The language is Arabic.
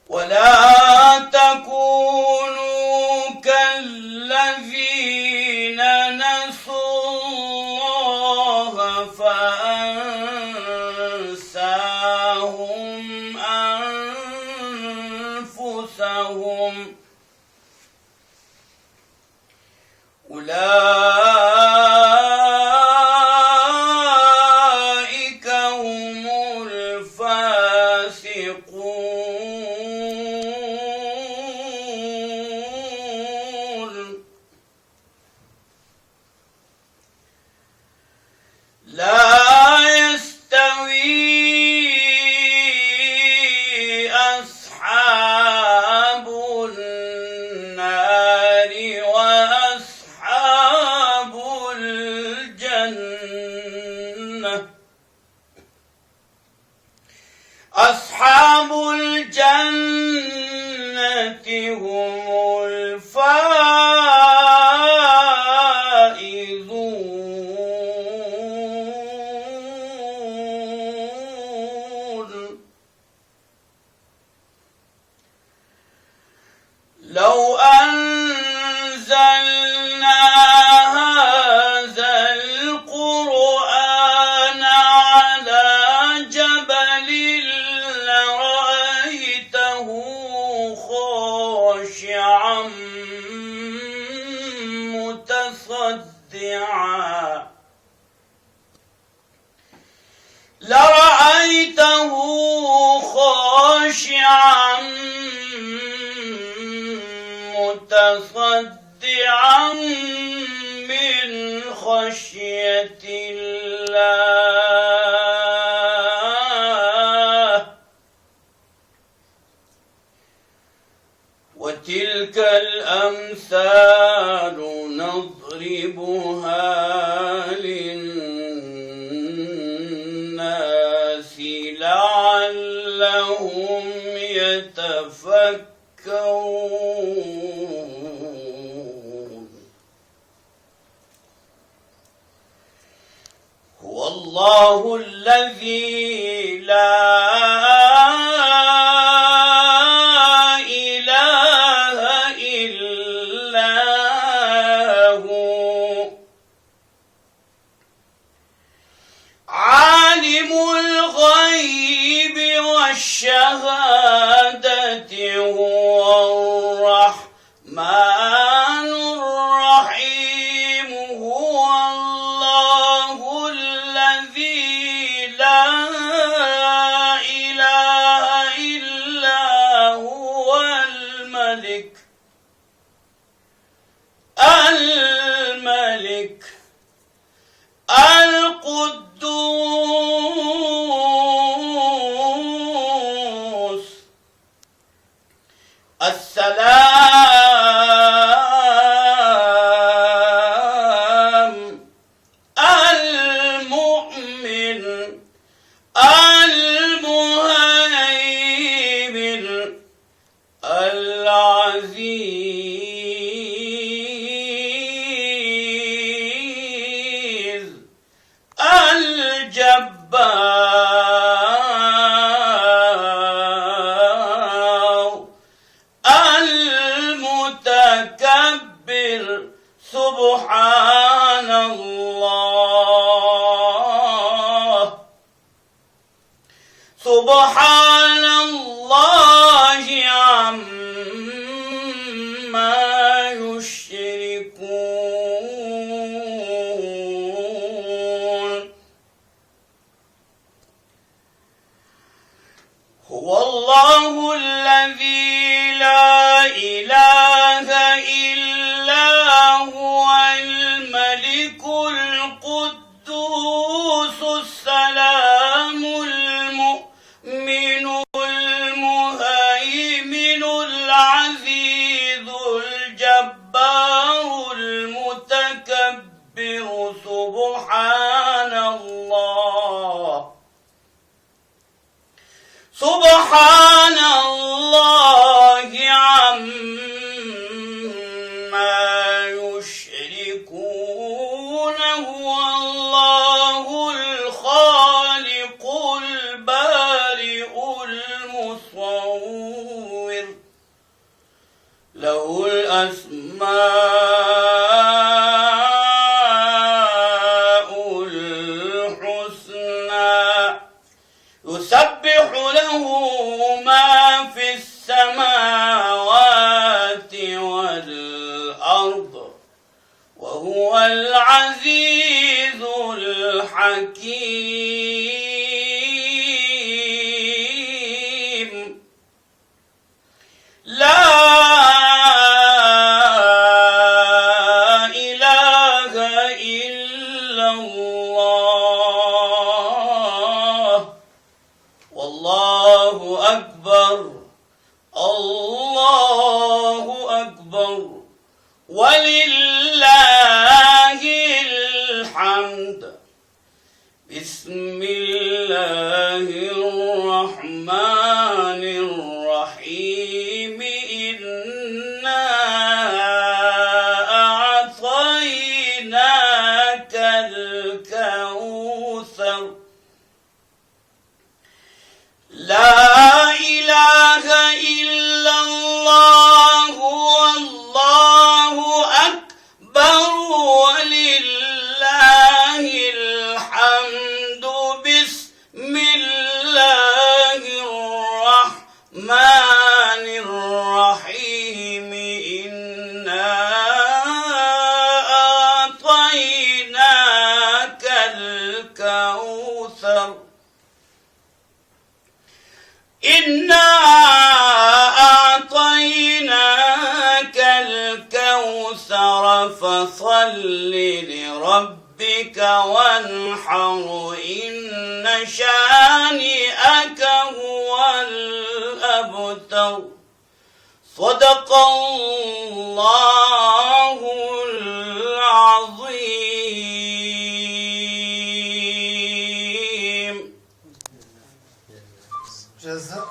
ولا تكونوا كالذين نسوا الله فأنساهم أنفسهم أولئك هم الفاسقون. لا يستوي أصحاب النار وأصحاب الجنة. أصحاب الجنة هم الفائزون. لو أنزلنا هذا القرآن على جبل لرأيته خاشعا متصدعا متصدعا من خشية الله. وتلك الأمثال نضربها للناس لعلهم يتفكرون. هو الله الذي لا إله إلا هو عالم الغيب والشهادة هو الرحمن الرحيم. هو الله الذي لا إله إلا هو الملك القدوس السلام المؤمن المهيمن العزيز الجبار المتكبر. سبحان الله سبحان الله عما يشركون. هو الله الذي لا إله إلا هو الملك القدوس السلام المؤمن المهيمن العزيز الجبار المتكبر. سبحان الله سبحان الله عما يشركون. هو الله الخالق البارئ المصور الأسماء الحسنى يسبح له ما في السماوات والأرض وهو العزيز الحكيم. لا إله إلا الله والله أكبر الله أكبر ولله الحمد. بسم الله الرحمن الرحيم. إنا أعطيناك الكوثر. لا إله إلا الله والله أكبر ولله الحمد. بسم الله الرحمن الرحيم. إنا أعطيناك الكوثر. إنا أعطيناك الكوثر فصل لربك وانحر إن شانئك هو الأبتر. صدق الله العظيم. جزاء